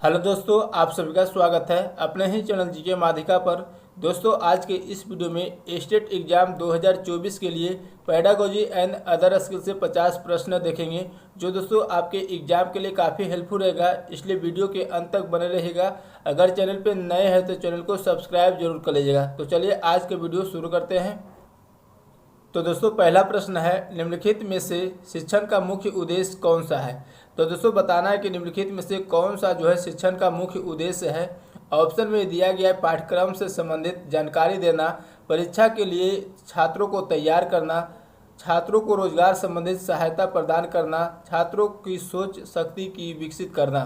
Hello दोस्तों, आप सभी का स्वागत है अपने ही चैनल जीके माध्यिका पर। दोस्तों, आज के इस वीडियो में स्टेट एग्जाम 2024 के लिए पेडागोजी एंड अदर स्किल से 50 प्रश्न देखेंगे, जो दोस्तों आपके एग्जाम के लिए काफ़ी हेल्पफुल रहेगा। इसलिए वीडियो के अंत तक बने रहिएगा। अगर चैनल पर नए हैं तो चैनल को सब्सक्राइब जरूर कर लीजिएगा। तो चलिए आज के वीडियो शुरू करते हैं। तो दोस्तों, पहला प्रश्न है, निम्नलिखित में से शिक्षण का मुख्य उद्देश्य कौन सा है। तो दोस्तों, बताना है कि निम्नलिखित में से कौन सा जो है शिक्षण का मुख्य उद्देश्य है। ऑप्शन में दिया गया है पाठ्यक्रम से संबंधित जानकारी देना, परीक्षा के लिए छात्रों को तैयार करना, छात्रों को रोजगार संबंधित सहायता प्रदान करना, छात्रों की सोच शक्ति की विकसित करना।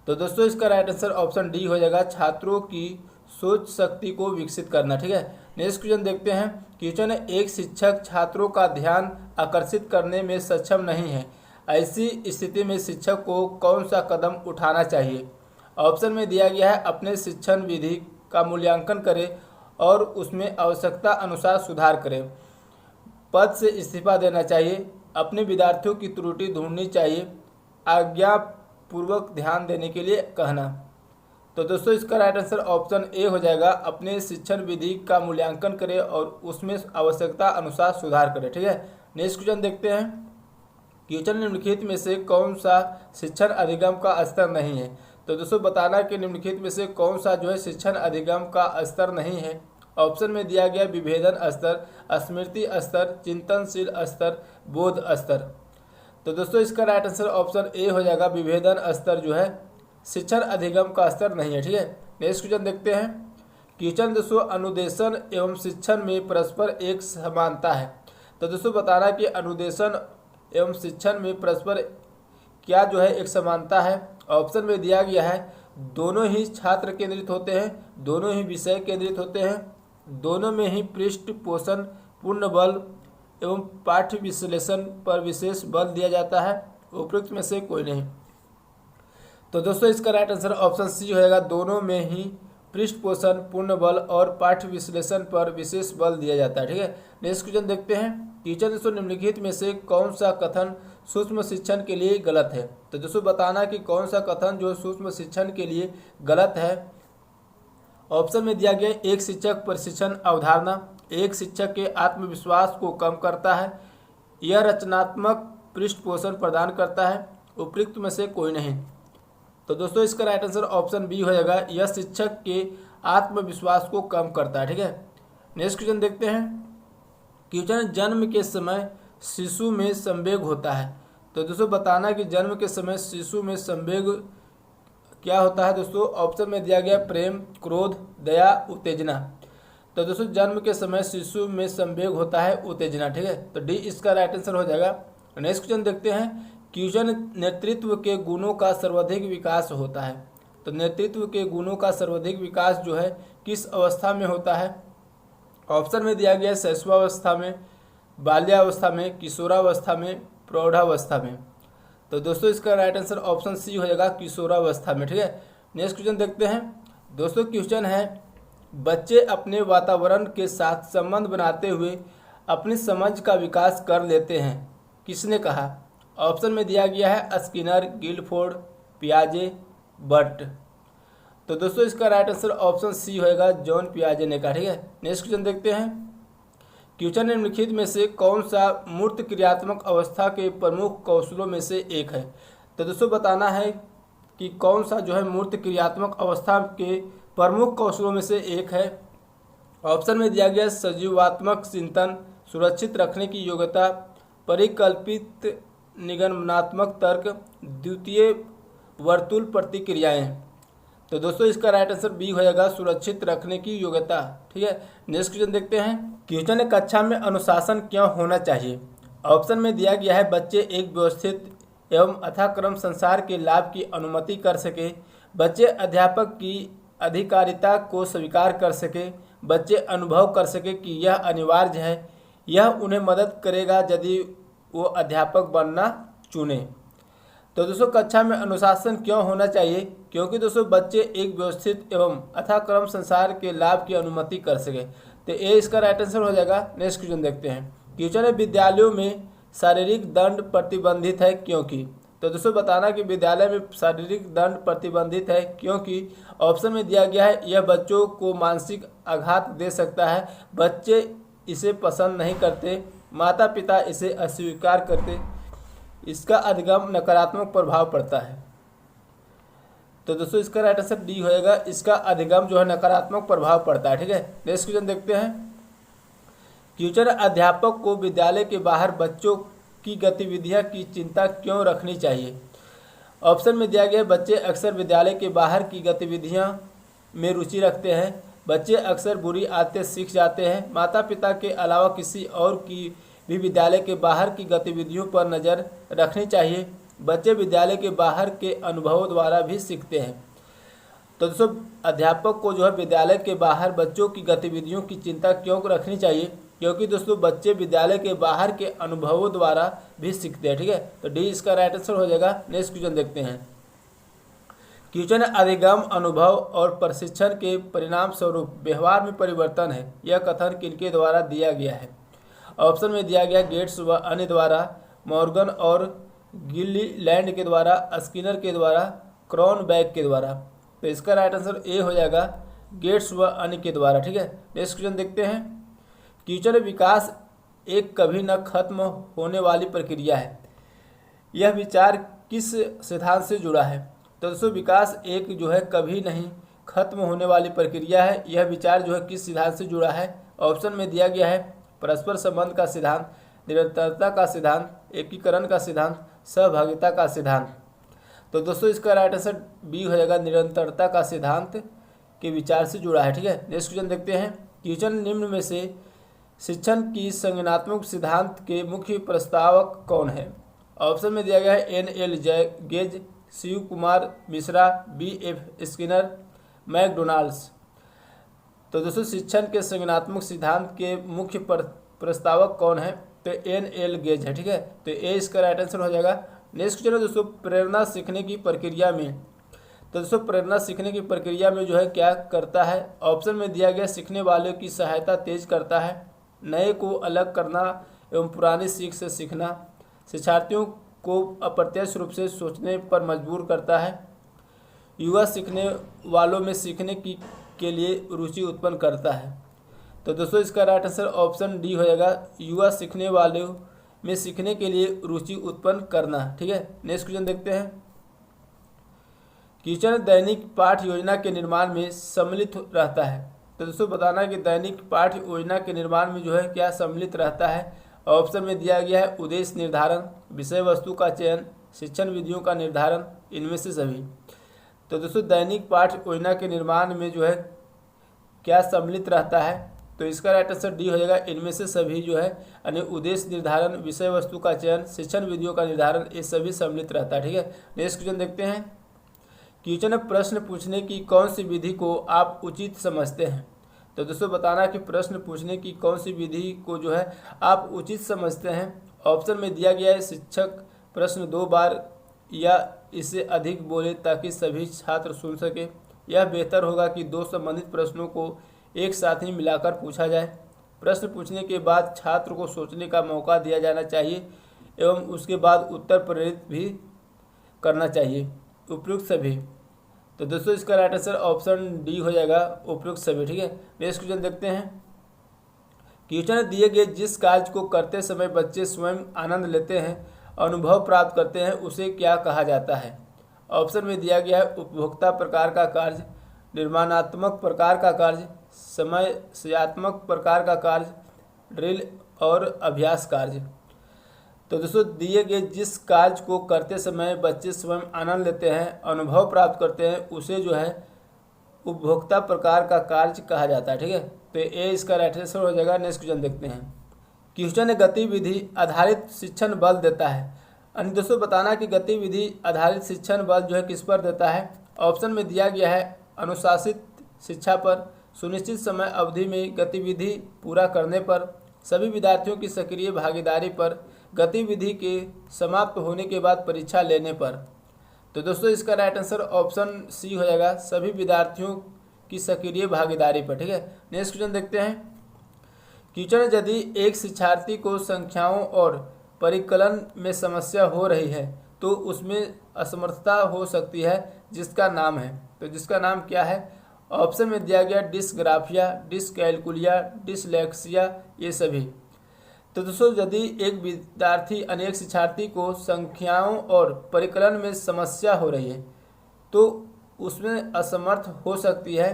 तो दोस्तों, इसका राइट आंसर ऑप्शन डी हो जाएगा, छात्रों की सोच शक्ति को विकसित करना। ठीक है, नेक्स्ट क्वेश्चन देखते हैं। क्वेश्चन है, एक शिक्षक छात्रों का ध्यान आकर्षित करने में सक्षम नहीं है, ऐसी स्थिति में शिक्षक को कौन सा कदम उठाना चाहिए। ऑप्शन में दिया गया है, अपने शिक्षण विधि का मूल्यांकन करें और उसमें आवश्यकता अनुसार सुधार करें, पद से इस्तीफा देना चाहिए, अपने विद्यार्थियों की त्रुटि ढूंढनी चाहिए, आज्ञापूर्वक ध्यान देने के लिए कहना। तो दोस्तों, इसका राइट आंसर ऑप्शन ए हो जाएगा, अपने शिक्षण विधि का मूल्यांकन करें और उसमें आवश्यकता अनुसार सुधार करें। ठीक है, नेक्स्ट क्वेश्चन देखते हैं। क्वेश्चन, निम्नलिखित में से कौन सा शिक्षण अधिगम का स्तर नहीं है। तो दोस्तों, बताना कि निम्नलिखित में से कौन सा जो है शिक्षण अधिगम का स्तर नहीं है। ऑप्शन में दिया गया विभेदन स्तर, स्मृति स्तर, चिंतनशील स्तर, बोध स्तर। तो दोस्तों, इसका राइट आंसर ऑप्शन ए हो जाएगा, विभेदन स्तर जो है शिक्षण अधिगम का स्तर नहीं है। ठीक है, नेक्स्ट क्वेश्चन देखते हैं। क्वेश्चन दोस्तों, अनुदेशन एवं शिक्षण में परस्पर एक समानता है। तो दोस्तों, बताना कि अनुदेशन एवं शिक्षण में परस्पर क्या जो है एक समानता है। ऑप्शन में दिया गया है, दोनों ही छात्र केंद्रित होते हैं, दोनों ही विषय केंद्रित होते हैं, दोनों में ही पृष्ठ पोषण पूर्ण बल एवं पाठ्य विश्लेषण पर विशेष बल दिया जाता है, उपयुक्त में से कोई नहीं। तो दोस्तों, इसका राइट आंसर ऑप्शन सी होएगा, दोनों में ही पृष्ठ पोषण पूर्ण बल और पाठ्य विश्लेषण पर विशेष बल दिया जाता है। ठीक है, नेक्स्ट क्वेश्चन देखते हैं। क्वेश्चन दोस्तों, निम्नलिखित में से कौन सा कथन सूक्ष्म शिक्षण के लिए गलत है। तो दोस्तों, बताना कि कौन सा कथन जो सूक्ष्म शिक्षण के लिए गलत है। ऑप्शन में दिया गया, एक शिक्षक प्रशिक्षण अवधारणा एक शिक्षक के आत्मविश्वास को कम करता है, यह रचनात्मक पृष्ठ पोषण प्रदान करता है, उपयुक्त में से कोई नहीं। तो दोस्तों, इसका राइट आंसर ऑप्शन बी हो जाएगा, यह शिक्षक के आत्मविश्वास को कम करता है। ठीक है, नेक्स्ट क्वेश्चन देखते हैं। क्वेश्चन, जन्म के समय शिशु में संवेग होता है। तो दोस्तों, बताना कि जन्म के समय शिशु में संवेग क्या होता है। दोस्तों, ऑप्शन में दिया गया प्रेम, क्रोध, दया, उत्तेजना। तो दोस्तों, जन्म के समय शिशु में संवेग होता है उत्तेजना। ठीक है, तो डी इसका राइट आंसर हो जाएगा। नेक्स्ट क्वेश्चन देखते हैं। क्वेश्चन, नेतृत्व के गुणों का सर्वाधिक विकास होता है। तो नेतृत्व के गुणों का सर्वाधिक विकास जो है किस अवस्था में होता है। ऑप्शन में दिया गया है, शैशवावस्था में, बाल्यावस्था में, किशोरावस्था में, प्रौढ़ावस्था में। तो दोस्तों, इसका राइट आंसर ऑप्शन सी हो जाएगा, किशोरावस्था में। ठीक है, नेक्स्ट क्वेश्चन देखते हैं। दोस्तों, क्वेश्चन है, बच्चे अपने वातावरण के साथ संबंध बनाते हुए अपनी समझ का विकास कर लेते हैं, किसने कहा। ऑप्शन में दिया गया है स्किनर, गिलफोर्ड, पियाजे, बर्ट। तो दोस्तों, इसका राइट आंसर ऑप्शन सी होएगा, जॉन पियाजे ने कहा। ठीक है, नेक्स्ट क्वेश्चन देखते हैं। क्वेश्चन, निम्नलिखित में से कौन सा मूर्त क्रियात्मक अवस्था के प्रमुख कौशलों में से एक है। तो दोस्तों, बताना है कि कौन सा जो है मूर्त क्रियात्मक अवस्था के प्रमुख कौशलों में से एक है। ऑप्शन में दिया गया सजीवात्मक चिंतन, सुरक्षित रखने की योग्यता, परिकल्पित निगमनात्मक तर्क, द्वितीय वर्तुल प्रतिक्रियाएं। तो दोस्तों, इसका राइट आंसर बी हो जाएगा, सुरक्षित रखने की योग्यता। ठीक है, नेक्स्ट क्वेश्चन देखते हैं। क्वेश्चन, कक्षा में अनुशासन क्यों होना चाहिए। ऑप्शन में दिया गया है, बच्चे एक व्यवस्थित एवं अथाक्रम संसार के लाभ की अनुमति कर सके, बच्चे अध्यापक की अधिकारिता को स्वीकार कर सके, बच्चे अनुभव कर सके कि यह अनिवार्य है, यह उन्हें मदद करेगा यदि वो अध्यापक बनना चुने। तो दोस्तों, कक्षा में अनुशासन क्यों होना चाहिए, क्योंकि दोस्तों बच्चे एक व्यवस्थित एवं अथाक्रम संसार के लाभ की अनुमति कर सके। तो ए इसका राइट आंसर हो जाएगा। नेक्स्ट क्वेश्चन देखते हैं। क्वेश्चन है, विद्यालयों में शारीरिक दंड प्रतिबंधित है क्योंकि। तो दोस्तों बताना कि विद्यालय में शारीरिक दंड प्रतिबंधित है, क्योंकि ऑप्शन में दिया गया है यह बच्चों को मानसिक आघात दे सकता है, बच्चे इसे पसंद नहीं करते, माता पिता इसे अस्वीकार करते, इसका अधिगम नकारात्मक प्रभाव पड़ता है। तो दोस्तों इसका राइट आंसर डी होएगा, इसका अधिगम जो है नकारात्मक प्रभाव पड़ता है। ठीक है, नेक्स्ट क्वेश्चन देखते हैं। क्वेश्चन, अध्यापक को विद्यालय के बाहर बच्चों की गतिविधियां की चिंता क्यों रखनी चाहिए? ऑप्शन में दिया गया बच्चे अक्सर विद्यालय के बाहर की गतिविधियां में रुचि रखते हैं, बच्चे अक्सर बुरी आदतें सीख जाते हैं, माता पिता के अलावा किसी और की भी विद्यालय के बाहर की गतिविधियों पर नज़र रखनी चाहिए, बच्चे विद्यालय के बाहर के अनुभवों द्वारा भी सीखते हैं। तो दोस्तों अध्यापक को जो है विद्यालय के बाहर बच्चों की गतिविधियों की चिंता क्यों रखनी चाहिए? क्योंकि दोस्तों बच्चे विद्यालय के बाहर के अनुभवों द्वारा भी सीखते हैं। ठीक है, तो डी इसका राइट आंसर हो जाएगा। नेक्स्ट क्वेश्चन देखते हैं। क्वेश्चन, अधिगम अनुभव और प्रशिक्षण के परिणाम स्वरूप व्यवहार में परिवर्तन है, यह कथन किनके द्वारा दिया गया है? ऑप्शन में दिया गया गेट्स व अन्य द्वारा, मॉर्गन और गिलीलैंड के द्वारा, स्किनर के द्वारा, क्रॉनबैक के द्वारा। तो इसका राइट आंसर ए हो जाएगा, गेट्स व अन्य के द्वारा। ठीक है, नेक्स्ट क्वेश्चन देखते हैं। क्वेश्चन, विकास एक कभी न खत्म होने वाली प्रक्रिया है, यह विचार किस सिद्धांत से जुड़ा है? तो दोस्तों विकास एक जो है कभी नहीं खत्म होने वाली प्रक्रिया है, यह विचार जो है किस सिद्धांत से जुड़ा है? ऑप्शन में दिया गया है परस्पर संबंध का सिद्धांत, निरंतरता का सिद्धांत, एकीकरण का सिद्धांत, सहभागिता का सिद्धांत। तो दोस्तों इसका राइट आंसर बी हो जाएगा, निरंतरता का सिद्धांत के विचार से जुड़ा है। ठीक है, नेक्स्ट क्वेश्चन देखते हैं। क्वेश्चन, निम्न में से शिक्षण की संज्ञानात्मक सिद्धांत के मुख्य प्रस्तावक कौन है? ऑप्शन में दिया गया है N.L. Gage, Shiv Kumar Mishra, B.F. Skinner, McDonalds. तो दोस्तों शिक्षण के संज्ञानात्मक सिद्धांत के मुख्य प्रस्तावक कौन है? तो N.L. गेज है। ठीक है, तो ए इसका राइट आंसर हो जाएगा। नेक्स्ट क्वेश्चन है दोस्तों, प्रेरणा सीखने की प्रक्रिया में। तो दोस्तों प्रेरणा सीखने की प्रक्रिया में जो है क्या करता है? ऑप्शन में दिया गया सीखने वालों की सहायता तेज करता है, नए को अलग करना एवं पुरानी सीख से सीखना, शिक्षार्थियों को अप्रत्यक्ष रूप से सोचने पर मजबूर करता है, युवा सीखने वालों में सीखने के लिए रुचि उत्पन्न करता है। तो दोस्तों इसका राइट आंसर ऑप्शन डी हो जाएगा, युवा सीखने वालों में सीखने के लिए रुचि उत्पन्न करना। ठीक है, नेक्स्ट क्वेश्चन देखते हैं। क्वेश्चन, दैनिक पाठ योजना के निर्माण में सम्मिलित रहता है। तो दोस्तों बताना कि दैनिक पाठ योजना के निर्माण में जो है क्या सम्मिलित रहता है? ऑप्शन में दिया गया है उद्देश्य निर्धारण, विषय वस्तु का चयन, शिक्षण विधियों का निर्धारण, इनमें से सभी। तो दोस्तों दैनिक पाठ योजना के निर्माण में जो है क्या सम्मिलित रहता है? तो इसका राइट आंसर डी हो जाएगा, इनमें से सभी जो है, यानी उद्देश्य निर्धारण, विषय वस्तु का चयन, शिक्षण विधियों का निर्धारण, ये सभी सम्मिलित रहता है। ठीक है, नेक्स्ट क्वेश्चन देखते हैं। क्वेश्चन, प्रश्न पूछने की कौन सी विधि को आप उचित समझते हैं? तो दोस्तों बताना कि प्रश्न पूछने की कौन सी विधि को जो है आप उचित समझते हैं। ऑप्शन में दिया गया है शिक्षक प्रश्न 2 बार या इससे अधिक बोले ताकि सभी छात्र सुन सके, यह बेहतर होगा कि 2 संबंधित प्रश्नों को एक साथ ही मिलाकर पूछा जाए, प्रश्न पूछने के बाद छात्र को सोचने का मौका दिया जाना चाहिए एवं उसके बाद उत्तर प्रेरित भी करना चाहिए, उपयुक्त सभी। तो दोस्तों इसका राइट आंसर ऑप्शन डी हो जाएगा, उपयुक्त सभी। ठीक है, नेक्स्ट क्वेश्चन देखते हैं। क्वेश्चन दिए गए जिस कार्य को करते समय बच्चे स्वयं आनंद लेते हैं, अनुभव प्राप्त करते हैं, उसे क्या कहा जाता है? ऑप्शन में दिया गया है उपभोक्ता प्रकार का कार्य, निर्माणात्मक प्रकार का कार्य, समस्यात्मक प्रकार का कार्य, ड्रिल और अभ्यास कार्य। तो दोस्तों दिए गए जिस कार्य को करते समय बच्चे स्वयं आनंद लेते हैं, अनुभव प्राप्त करते हैं, उसे जो है उपभोक्ता प्रकार का कार्य कहा जाता है। ठीक है, तो ए इसका राइट आंसर हो जाएगा। नेक्स्ट क्वेश्चन देखते हैं। क्वेश्चन गतिविधि आधारित शिक्षण बल देता है। यानी दोस्तों बताना कि गतिविधि आधारित शिक्षण बल जो है किस पर देता है? ऑप्शन में दिया गया है अनुशासित शिक्षा पर, सुनिश्चित समय अवधि में गतिविधि पूरा करने पर, सभी विद्यार्थियों की सक्रिय भागीदारी पर, गतिविधि के समाप्त होने के बाद परीक्षा लेने पर। तो दोस्तों इसका राइट आंसर ऑप्शन सी हो जाएगा, सभी विद्यार्थियों की सक्रिय भागीदारी पर। ठीक है, नेक्स्ट क्वेश्चन देखते हैं। क्वेश्चन, यदि एक शिक्षार्थी को संख्याओं और परिकलन में समस्या हो रही है तो उसमें असमर्थता हो सकती है जिसका नाम है। तो जिसका नाम क्या है? ऑप्शन में दिया गया डिस्ग्राफिया, डिसकैलकुलिया, डिसलेक्सिया, ये सभी। तो दोस्तों यदि एक विद्यार्थी अनेक शिक्षार्थी को संख्याओं और परिकलन में समस्या हो रही है तो उसमें असमर्थ हो सकती है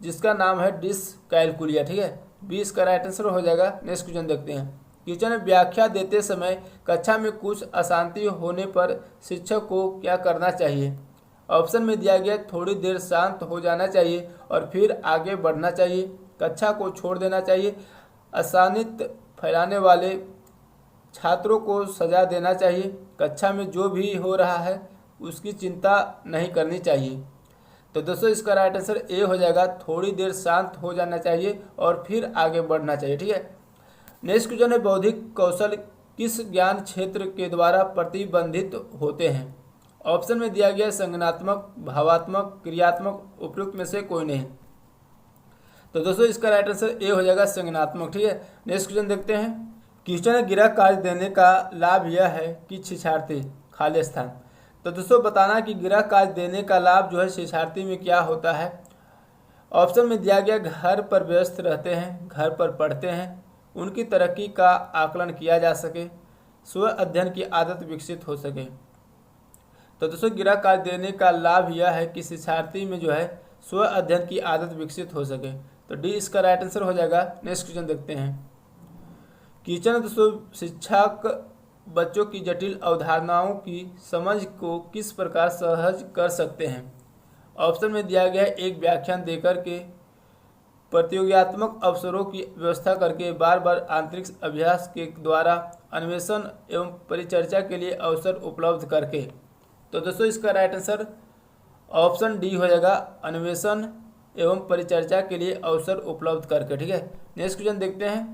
जिसका नाम है डिसकैलकुलिया। ठीक है, 20 का राइट आंसर हो जाएगा। नेक्स्ट क्वेश्चन देखते हैं। क्वेश्चन है व्याख्या देते समय कक्षा में कुछ अशांति होने पर शिक्षक को क्या करना चाहिए? ऑप्शन में दिया गया थोड़ी देर शांत हो जाना चाहिए और फिर आगे बढ़ना चाहिए, कक्षा को छोड़ देना चाहिए, अशांति फैलाने वाले छात्रों को सजा देना चाहिए, कक्षा में जो भी हो रहा है उसकी चिंता नहीं करनी चाहिए। तो दोस्तों इसका राइट आंसर ए हो जाएगा, थोड़ी देर शांत हो जाना चाहिए और फिर आगे बढ़ना चाहिए। ठीक है, नेक्स्ट क्वेश्चन है बौद्धिक कौशल किस ज्ञान क्षेत्र के द्वारा प्रतिबंधित होते हैं? ऑप्शन में दिया गया संज्ञानात्मक, भावात्मक, क्रियात्मक, उपयुक्त में से कोई नहीं। तो दोस्तों इसका राइट आंसर ए हो जाएगा संज्ञानात्मक। ठीक है, नेक्स्ट क्वेश्चन देखते हैं। क्वेश्चन गृह कार्य देने का लाभ यह है कि शिक्षार्थी खाली स्थान। तो दोस्तों बताना कि गृह कार्य देने का लाभ जो है शिक्षार्थी में क्या होता है। ऑप्शन में दिया गया घर पर व्यस्त रहते हैं, घर पर पढ़ते हैं, उनकी तरक्की का आकलन किया जा सके, स्व अध्ययन की आदत विकसित हो सके। तो दोस्तों गृह कार्य देने का लाभ यह है कि शिक्षार्थी में जो है स्व अध्ययन की आदत विकसित हो सके। तो डी इसका राइट आंसर हो जाएगा। नेक्स्ट क्वेश्चन देखते हैं। क्वेश्चन दोस्तों शिक्षक बच्चों की जटिल अवधारणाओं की समझ को किस प्रकार सहज कर सकते हैं? ऑप्शन में दिया गया एक व्याख्यान देकर के, प्रतियोगितात्मक अवसरों की व्यवस्था करके, बार बार आंतरिक अभ्यास के द्वारा, अन्वेषण एवं परिचर्चा के लिए अवसर उपलब्ध करके। तो दोस्तों इसका राइट आंसर ऑप्शन डी हो जाएगा, अन्वेषण एवं परिचर्चा के लिए अवसर उपलब्ध करके। ठीक है, नेक्स्ट क्वेश्चन देखते हैं।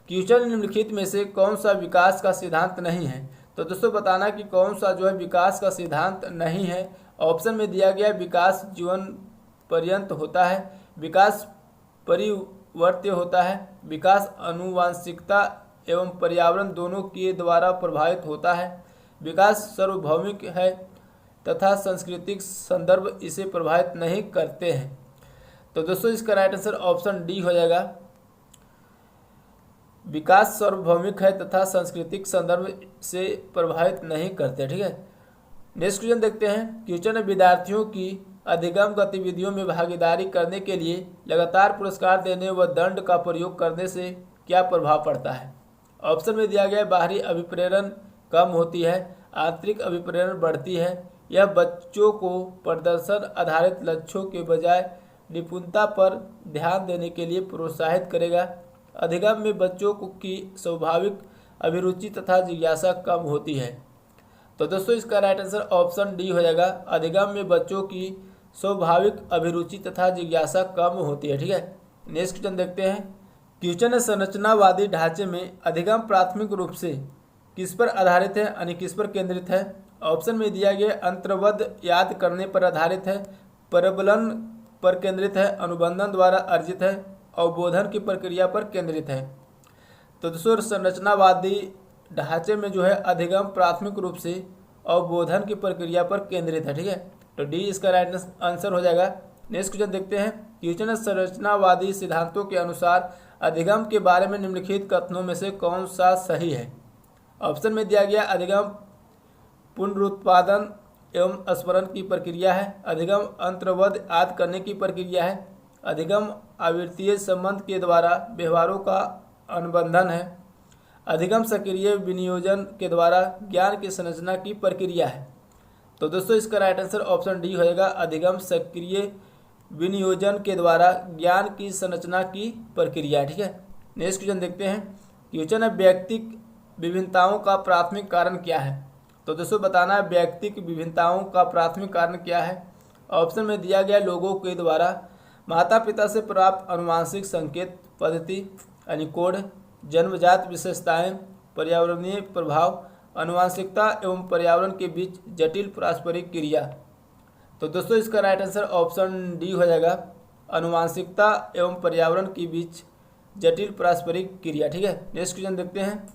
क्वेश्चन निम्नलिखित में से कौन सा विकास का सिद्धांत नहीं है? तो दोस्तों बताना कि कौन सा जो है विकास का सिद्धांत नहीं है। ऑप्शन में दिया गया विकास जीवन पर्यंत होता है, विकास परिवर्त्य होता है, विकास आनुवांशिकता एवं पर्यावरण दोनों के द्वारा प्रभावित होता है, विकास सार्वभौमिक है तथा सांस्कृतिक संदर्भ इसे प्रभावित नहीं करते हैं। तो दोस्तों इसका राइट आंसर ऑप्शन डी हो जाएगा, विकास सार्वभौमिक है तथा सांस्कृतिक संदर्भ से प्रभावित नहीं करते। ठीक है, नेक्स्ट क्वेश्चन देखते हैं। क्वेश्चन है विद्यार्थियों की अधिगम गतिविधियों में भागीदारी करने के लिए लगातार पुरस्कार देने व दंड का प्रयोग करने से क्या प्रभाव पड़ता है? ऑप्शन में दिया गया बाहरी अभिप्रेरण कम होती है, आंतरिक अभिप्रेरण बढ़ती है, यह बच्चों को प्रदर्शन आधारित लक्ष्यों के बजाय निपुणता पर ध्यान देने के लिए प्रोत्साहित करेगा, अधिगम में बच्चों की स्वाभाविक अभिरुचि तथा जिज्ञासा कम होती है। तो दोस्तों इसका राइट आंसर ऑप्शन डी हो जाएगा, अधिगम में बच्चों की स्वाभाविक अभिरुचि तथा जिज्ञासा कम होती है। ठीक है, नेक्स्ट क्वेश्चन देखते हैं। क्वेश्चन है संरचनावादी ढांचे में अधिगम प्राथमिक रूप से किस पर आधारित है यानी किस पर केंद्रित है? ऑप्शन में दिया गया अंतर्वद याद करने पर आधारित है, प्रबलन पर केंद्रित है, अनुबंधन द्वारा अर्जित है, अवबोधन की प्रक्रिया पर केंद्रित है। तो दोस्तों संरचनावादी ढांचे में जो है अधिगम प्राथमिक रूप से अवबोधन की प्रक्रिया पर केंद्रित है। ठीक है, तो डी इसका राइट आंसर हो जाएगा। नेक्स्ट क्वेश्चन देखते हैं। क्वेश्चन संरचनावादी सिद्धांतों के अनुसार अधिगम के बारे में निम्नलिखित कथनों में से कौन सा सही है? ऑप्शन में दिया गया अधिगम पुनरुत्पादन एवं स्मरण की प्रक्रिया है, अधिगम अंतर्वद याद करने की प्रक्रिया है, अधिगम आवृत्तीय संबंध के द्वारा व्यवहारों का अनुबंधन है, अधिगम सक्रिय विनियोजन के द्वारा ज्ञान की संरचना की प्रक्रिया है। तो दोस्तों इसका राइट आंसर ऑप्शन डी हो जाएगा, अधिगम सक्रिय विनियोजन के द्वारा ज्ञान की संरचना की प्रक्रिया। ठीक है, नेक्स्ट क्वेश्चन देखते हैं। क्वेश्चन है व्यक्तिक विभिन्नताओं का प्राथमिक कारण क्या है? तो दोस्तों बताना है व्यक्तिक विभिन्नताओं का प्राथमिक कारण क्या है। ऑप्शन में दिया गया लोगों के द्वारा माता पिता से प्राप्त अनुवांशिक संकेत पद्धति यानी कोड, जन्मजात विशेषताएं, पर्यावरणीय प्रभाव, अनुवांशिकता एवं पर्यावरण के बीच जटिल पारस्परिक क्रिया। तो दोस्तों इसका राइट आंसर ऑप्शन डी हो जाएगा, अनुवांशिकता एवं पर्यावरण के बीच जटिल पारस्परिक क्रिया। ठीक है, नेक्स्ट क्वेश्चन देखते हैं।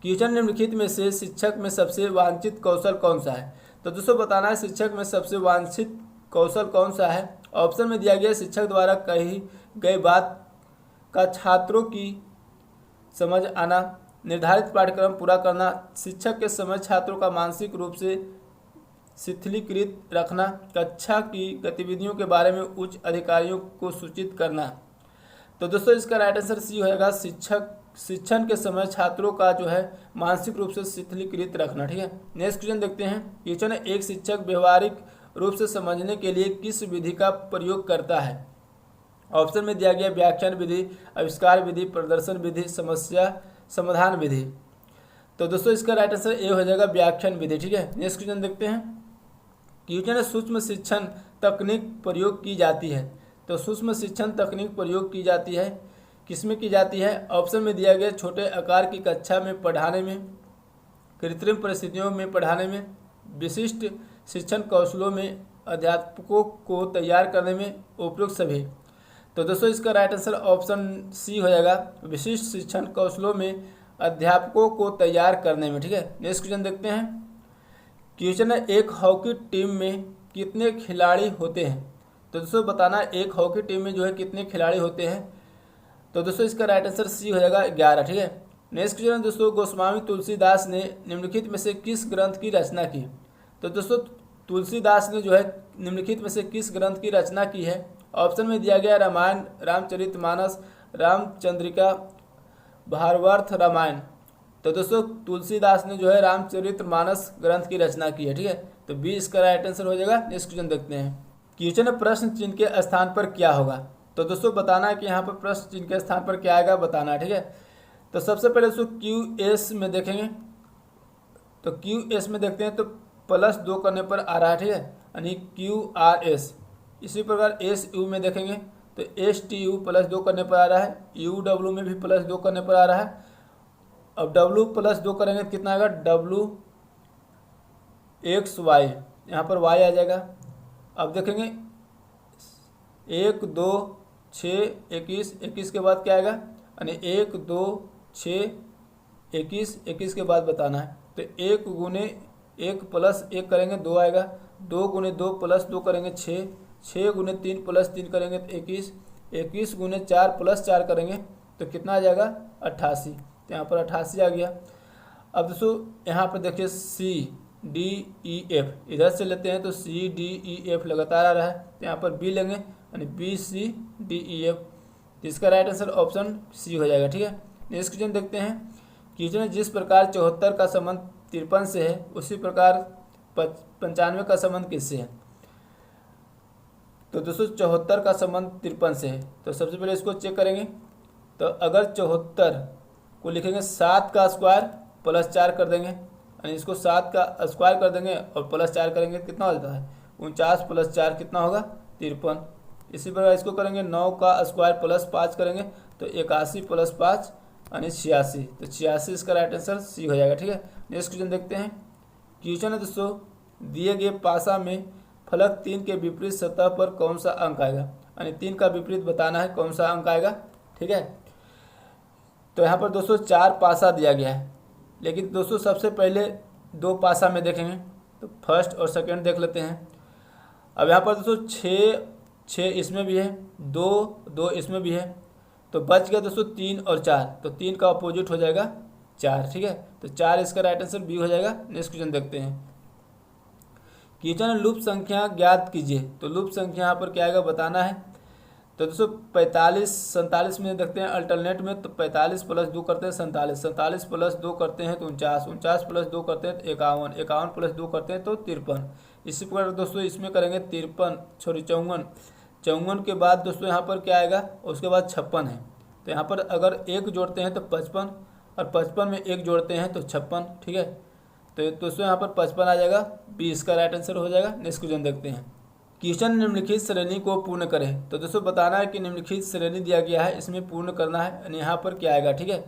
क्वेश्चन निम्नलिखित में से शिक्षक में सबसे वांछित कौशल कौन सा है। तो दोस्तों बताना है शिक्षक में सबसे वांछित कौशल कौन सा है। ऑप्शन में दिया गया शिक्षक द्वारा कही गई बात का छात्रों की समझ आना, निर्धारित पाठ्यक्रम पूरा करना, शिक्षक के समय छात्रों का मानसिक रूप से शिथिलीकृत रखना, कक्षा की गतिविधियों के बारे में उच्च अधिकारियों को सूचित करना। तो दोस्तों इसका राइट आंसर सी होगा, शिक्षण के समय छात्रों का जो है मानसिक रूप से शिथिलीकृत रखना। ठीक है, नेक्स्ट क्वेश्चन देखते हैं। क्वेश्चन है एक शिक्षक व्यवहारिक रूप से समझने के लिए किस विधि का प्रयोग करता है। ऑप्शन में दिया गया व्याख्यान विधि, आविष्कार विधि, प्रदर्शन विधि, समस्या समाधान विधि। तो दोस्तों इसका राइट आंसर ए हो जाएगा व्याख्यान विधि। ठीक है, नेक्स्ट क्वेश्चन देखते हैं। क्वेश्चन है सूक्ष्म शिक्षण तकनीक प्रयोग की जाती है। तो सूक्ष्म शिक्षण तकनीक प्रयोग की जाती है, किसमें की जाती है। ऑप्शन में दिया गया छोटे आकार की कक्षा में पढ़ाने में, कृत्रिम परिस्थितियों में पढ़ाने में, विशिष्ट शिक्षण कौशलों में, अध्यापकों को तैयार करने में, उपयुक्त सभी। तो दोस्तों इसका राइट आंसर ऑप्शन सी हो जाएगा, विशिष्ट शिक्षण कौशलों में, अध्यापकों को तैयार करने में। ठीक है, नेक्स्ट क्वेश्चन देखते हैं। क्वेश्चन है एक हॉकी टीम में कितने खिलाड़ी होते हैं। तो दोस्तों बताना एक हॉकी टीम में जो है कितने खिलाड़ी होते हैं। तो दोस्तों इसका राइट आंसर सी हो जाएगा 11। ठीक है, नेक्स्ट क्वेश्चन दोस्तों गोस्वामी तुलसीदास ने निम्नलिखित में से किस ग्रंथ की रचना की। तो दोस्तों तुलसीदास ने जो है निम्नलिखित में से किस ग्रंथ की रचना की है। ऑप्शन में दिया गया रामायण, रामचरितमानस, रामचंद्रिका, भागवत रामायण। तो दोस्तों तुलसीदास ने जो है रामचरितमानस ग्रंथ की रचना की है। ठीक है, तो बी इसका राइट आंसर हो जाएगा। नेक्स्ट क्वेश्चन देखते हैं। क्वेश्चन है प्रश्न चिन्ह के स्थान पर क्या होगा। तो दोस्तों बताना है कि यहाँ पर प्रश्न चिन्ह के स्थान पर क्या आएगा, बताना है। ठीक है, तो सबसे पहले दोस्तों QS में देखेंगे। तो QS में देखते हैं तो +2 करने पर आ रहा है। ठीक है, यानी QRS। इसी प्रकार SU में देखेंगे तो STU +2 करने पर आ रहा है, UW में भी +2 करने पर आ रहा है। अब W +2 करेंगे तो कितना आएगा, WXY, यहाँ पर Y आ जाएगा। अब देखेंगे 1 2 6 21, 21 के बाद क्या आएगा, यानी 1 2 6 21, 21 के बाद बताना है। तो 1 गुने 1 + 1 करेंगे 2 आएगा, 2 गुने 2 + 2 करेंगे 6, 6 गुने 3 + 3 करेंगे तो 21, 21 गुने 4 + 4 करेंगे तो कितना आ जाएगा, 88। तो यहाँ पर 88 आ गया। अब दोस्तों यहाँ पर देखिए CDEF इधर से लेते हैं तो CDEF लगातार आ रहा है, तो यहाँ पर B लेंगे यानी BCDEF। इसका राइट आंसर ऑप्शन सी हो जाएगा। ठीक है, नेक्स्ट क्वेश्चन देखते हैं। क्वेश्चन जिस प्रकार 74 का संबंध 53 से है उसी प्रकार 95 का संबंध किससे है। तो दोस्तों 74 का संबंध 53 से है, तो सबसे पहले इसको चेक करेंगे। तो अगर 74 को लिखेंगे 7 का स्क्वायर +4 कर देंगे, यानी इसको 7 का स्क्वायर कर देंगे और +4 करेंगे कितना हो जाता है, 49 + 4 कितना होगा, 53। इसी प्रकार इसको करेंगे 9 का स्क्वायर +5 करेंगे तो 81 + 5 यानी 86। तो 86 इसका राइट आंसर सी हो जाएगा। ठीक है, नेक्स्ट क्वेश्चन देखते हैं। क्वेश्चन है दोस्तों दिए गए पासा में फलक 3 के विपरीत सतह पर कौन सा अंक आएगा, यानी 3 का विपरीत बताना है कौन सा अंक आएगा। ठीक है, तो यहाँ पर दोस्तों 4 पासा दिया गया है, लेकिन दोस्तों सबसे पहले 2 पासा में देखेंगे तो फर्स्ट और सेकंड देख लेते हैं। अब यहाँ पर दोस्तों 6 इसमें भी है, 2 इसमें भी है, तो बच गया दोस्तों 3 और 4, तो 3 का अपोजिट हो जाएगा 4। ठीक है, तो 4 इसका राइट आंसर बी हो जाएगा। नेक्स्ट क्वेश्चन देखते हैं। क्वेश्चन लूप संख्या ज्ञात कीजिए। तो लूप संख्या यहाँ पर क्या आएगा बताना है। तो दोस्तों 45 47 में देखते हैं अल्टरनेट में, तो 45 + 2 करते हैं 47, 47 + 2 करते हैं तो 49, 49 + 2 करते हैं तो 51, 51 + 2 करते हैं तो 53। इसी प्रकार दोस्तों इसमें करेंगे 54 के बाद दोस्तों यहाँ पर क्या आएगा, उसके बाद 56 है, तो यहाँ पर अगर 1 जोड़ते हैं तो 55 और 55 में 1 जोड़ते हैं तो 56। ठीक है, तो दोस्तों यहाँ पर 55 आ जाएगा, बी इसका राइट आंसर हो जाएगा। नेक्स्ट क्वेश्चन देखते हैं। क्वेश्चन निम्नलिखित श्रेणी को पूर्ण करें। तो दोस्तों बताना है कि निम्नलिखित श्रेणी दिया गया है, इसमें पूर्ण करना है, यानी यहाँ पर क्या आएगा। ठीक है,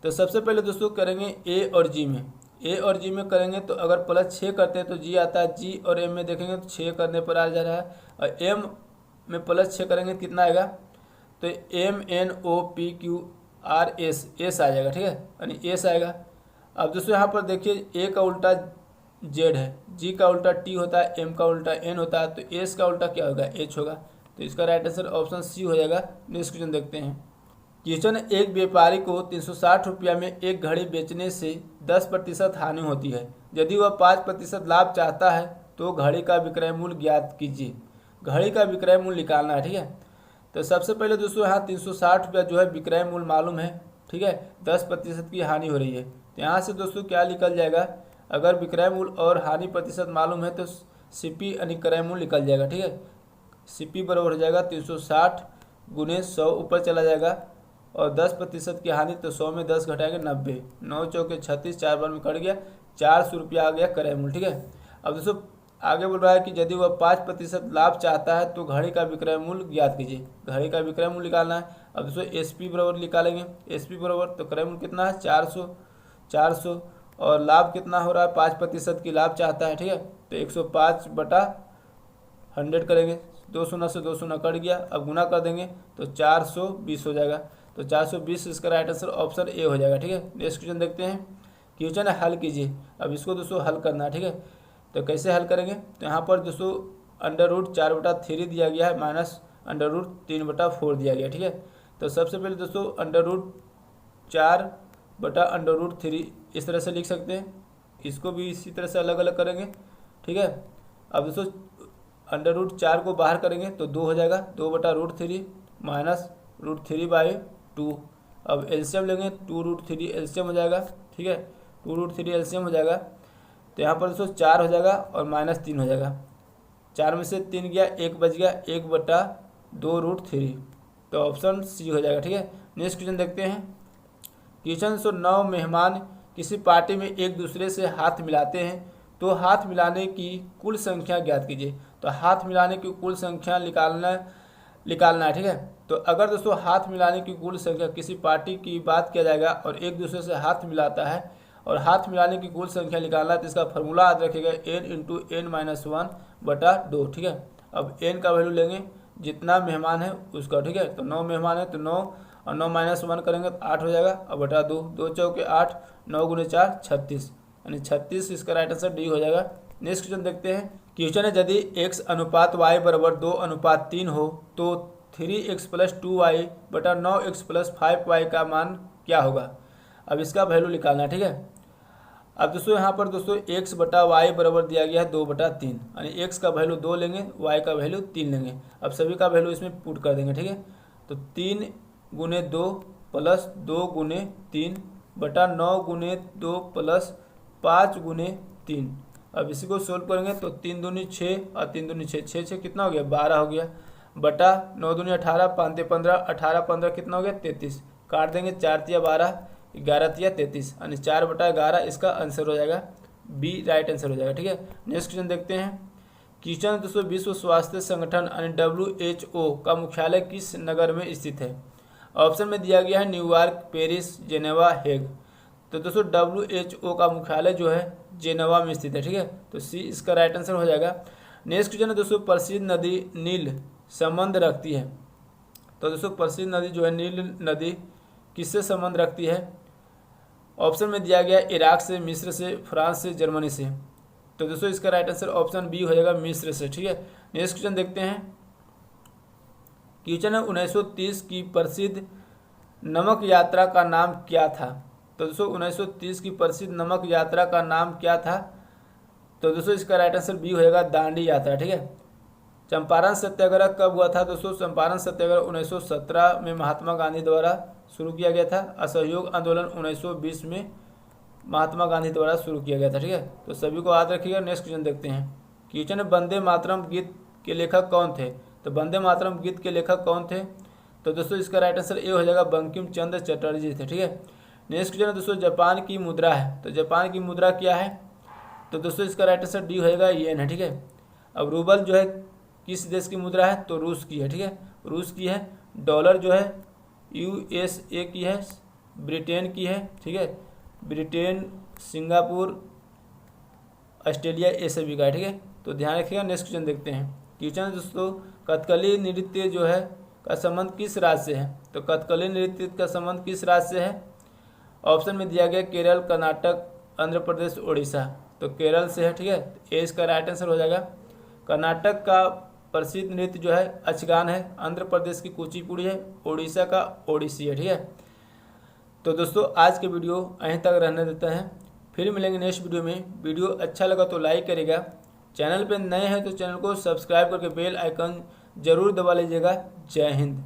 तो सबसे पहले दोस्तों करेंगे ए और जी में, ए और जी में करेंगे तो अगर +6 करते हैं तो जी आता है, जी और एम में देखेंगे तो 6 करने पर आ जा रहा है, और एम में +6 करेंगे तो कितना आएगा, तो MNOPQRS एस आ जाएगा। ठीक है, यानी एस आएगा। अब दोस्तों यहाँ पर देखिए ए का उल्टा जेड है, जी का उल्टा टी होता है, एम का उल्टा एन होता है, तो एस का उल्टा क्या होगा, एच होगा। तो इसका राइट आंसर ऑप्शन सी हो जाएगा। नेक्स्ट क्वेश्चन देखते हैं। क्वेश्चन, एक व्यापारी को 360 रुपया में एक घड़ी बेचने से 10% हानि होती है। यदि वह 5% लाभ चाहता है तो घड़ी का विक्रय मूल्य ज्ञात कीजिए। घड़ी का विक्रय मूल्य निकालना है, ठीक है। तो सबसे पहले दोस्तों यहाँ 360 रुपया जो है विक्रय मूल्य मालूम है, ठीक है। 10% की हानि हो रही है, तो यहाँ से दोस्तों क्या निकल जाएगा, अगर विक्रय मूल्य और हानि प्रतिशत मालूम है तो सीपी यानी क्रय मूल्य निकल जाएगा, ठीक है। सीपी बराबर हो जाएगा 360 गुने 100 ऊपर चला जाएगा, और 10% की हानि तो 100 में 10 घटाएंगे 90, 9 चौके 36, 4 बार में कट गया, 400 रुपया आ गया क्रय मूल्य, ठीक है। अब दोस्तों आगे बोल रहा है कि यदि वह 5% लाभ चाहता है तो घड़ी का विक्रय मूल्य ज्ञात कीजिए। घड़ी का विक्रय मूल्य निकालना है। अब दोस्तों एसपी बराबर निकालेंगे, एसपी बराबर तो क्रय मूल्य कितना है 400, और लाभ कितना हो रहा है 5% की लाभ चाहता है, ठीक है। तो 105/100 करेंगे, 2 शून्य से 2 शून्य कट गया, अब गुना कर देंगे तो 420 हो जाएगा। तो 420 इसका राइट आंसर ऑप्शन ए हो जाएगा, ठीक है। नेक्स्ट क्वेश्चन देखते हैं। क्वेश्चन है हल कीजिए। अब इसको दोस्तों हल करना है, ठीक है। तो कैसे हल करेंगे, तो यहाँ पर दोस्तों √4/3 दिया गया है माइनस √3/4 दिया गया, ठीक है। तो सबसे पहले दोस्तों √4/√3 इस तरह से लिख सकते हैं, इसको भी इसी तरह से अलग अलग करेंगे, ठीक है। अब दोस्तों √4 को बाहर करेंगे तो 2 हो जाएगा, 2/√3 माइनस √3/2। अब एलसीएम लेंगे, 2√3 एलसीएम हो जाएगा, ठीक है। 2√3 एलसीएम हो जाएगा, तो यहाँ पर दोस्तों 4 हो जाएगा और -3 हो जाएगा। 4 में से 3 गया, 1 बच गया, 1/2√3, तो ऑप्शन सी हो जाएगा, ठीक है। नेक्स्ट क्वेश्चन देखते हैं। क्वेश्चन 9 मेहमान किसी पार्टी में एक दूसरे से हाथ मिलाते हैं तो हाथ मिलाने की कुल संख्या ज्ञात कीजिए। तो हाथ मिलाने की कुल संख्या निकालना है, ठीक है। तो अगर दोस्तों हाथ मिलाने की कुल संख्या, किसी पार्टी की बात किया जाएगा और एक दूसरे से हाथ मिलाता है और हाथ मिलाने की कुल संख्या निकालना है, तो इसका फॉर्मूला याद रखिएगा n × n-1/2, ठीक है। अब n का वैल्यू लेंगे जितना मेहमान है उसका, ठीक है। तो 9 मेहमान है तो 9 और 9 -1 करेंगे तो 8 हो जाएगा, और बटा 2, 2 चौके 8, 9 × 4 36, यानी 36 इसका राइट आंसर डी हो जाएगा। नेक्स्ट क्वेश्चन देखते हैं। क्वेश्चन है, यदि x अनुपात y बराबर 2:3 हो तो 3x + 2y बटा 9x + 5y का मान क्या होगा। अब इसका वैल्यू निकालना है, ठीक है। अब दोस्तों यहाँ पर दोस्तों x बटा y बराबर दिया गया है 2/3, यानी x का वैल्यू 2 लेंगे, y का वैल्यू 3 लेंगे। अब सभी का वैल्यू इसमें पुट कर देंगे, ठीक है। तो 3 × 2 + 2 × 3 बटा 9 × 2 + 5 × 3। अब इसी को सोल्व करेंगे तो 3 दूनी 6 और 3 दूनी 6, 6 6 कितना हो गया 12 हो गया, बटा 9 दूनी 18, 5 × 15, 18 15 कितना हो गया 33, काट देंगे 4 × 12, 11 × 33, यानी 4/11 इसका आंसर हो जाएगा, बी राइट आंसर हो जाएगा, ठीक है। नेक्स्ट क्वेश्चन देखते हैं। क्वेश्चन दोस्तों, विश्व स्वास्थ्य संगठन यानी WHO का मुख्यालय किस नगर में स्थित है। ऑप्शन में दिया गया है न्यूयॉर्क, पेरिस, जेनेवा, हेग। तो दोस्तों WHO का मुख्यालय जो है जेनेवा में स्थित है, ठीक है। तो सी इसका राइट आंसर हो जाएगा। नेक्स्ट क्वेश्चन है दोस्तों, प्रसिद्ध नदी नील संबंध रखती है। तो दोस्तों प्रसिद्ध नदी जो है नील नदी किससे संबंध रखती है। ऑप्शन में दिया गया इराक से, मिस्र से, फ्रांस से, जर्मनी से। तो दोस्तों इसका राइट आंसर ऑप्शन बी हो जाएगा, मिस्र से, ठीक है। नेक्स्ट क्वेश्चन देखते हैं। क्वेश्चन है, 1930 की प्रसिद्ध नमक यात्रा का नाम क्या था। तो दोस्तों 1930 की प्रसिद्ध नमक यात्रा का नाम क्या था। तो दोस्तों इसका राइट आंसर बी हो जाएगा, दांडी यात्रा, ठीक है। चंपारण सत्याग्रह कब हुआ था दोस्तों। चंपारण सत्याग्रह 1917 में महात्मा गांधी द्वारा शुरू किया गया था। असहयोग आंदोलन 1920 में महात्मा गांधी द्वारा शुरू किया गया था, ठीक है। तो सभी को याद रखिएगा। नेक्स्ट क्वेश्चन देखते हैं। क्वेश्चन है, वंदे मातरम गीत के लेखक कौन थे। तो वंदे मातरम गीत के लेखक कौन थे। तो दोस्तों इसका राइट आंसर ए हो जाएगा, बंकिम चंद्र चटर्जी थे, ठीक है। नेक्स्ट क्वेश्चन दोस्तों, जापान की मुद्रा है। तो जापान की मुद्रा क्या है। तो दोस्तों इसका राइट आंसर डी होएगा, येन है, ठीक है। अब रूबल जो है किस देश की मुद्रा है। तो रूस की है, ठीक है, रूस की है। डॉलर जो है USA की है, ब्रिटेन की है, ठीक है। ब्रिटेन, सिंगापुर, ऑस्ट्रेलिया, ये सभी का है, ठीक है। तो ध्यान रखिएगा। नेक्स्ट क्वेश्चन देखते हैं। क्वेश्चन दोस्तों, कथकली नृत्य जो है का संबंध किस राज्य से है। तो कथकली नृत्य का संबंध किस राज्य से है। ऑप्शन में दिया गया केरल, कर्नाटक, आंध्र प्रदेश, उड़ीसा। तो केरल से है, ठीक है, ए इसका राइट आंसर हो जाएगा। कर्नाटक का प्रसिद्ध नृत्य जो है यक्षगान है, आंध्र प्रदेश की कुचिपुड़ी है, उड़ीसा का ओडिसी है, ठीक है। तो दोस्तों आज के वीडियो यहीं तक रहने देते हैं, फिर मिलेंगे नेक्स्ट वीडियो में। वीडियो अच्छा लगा तो लाइक करेगा, चैनल पे नए हैं तो चैनल को सब्सक्राइब करके बेल आइकन जरूर दबा लीजिएगा। जय हिंद।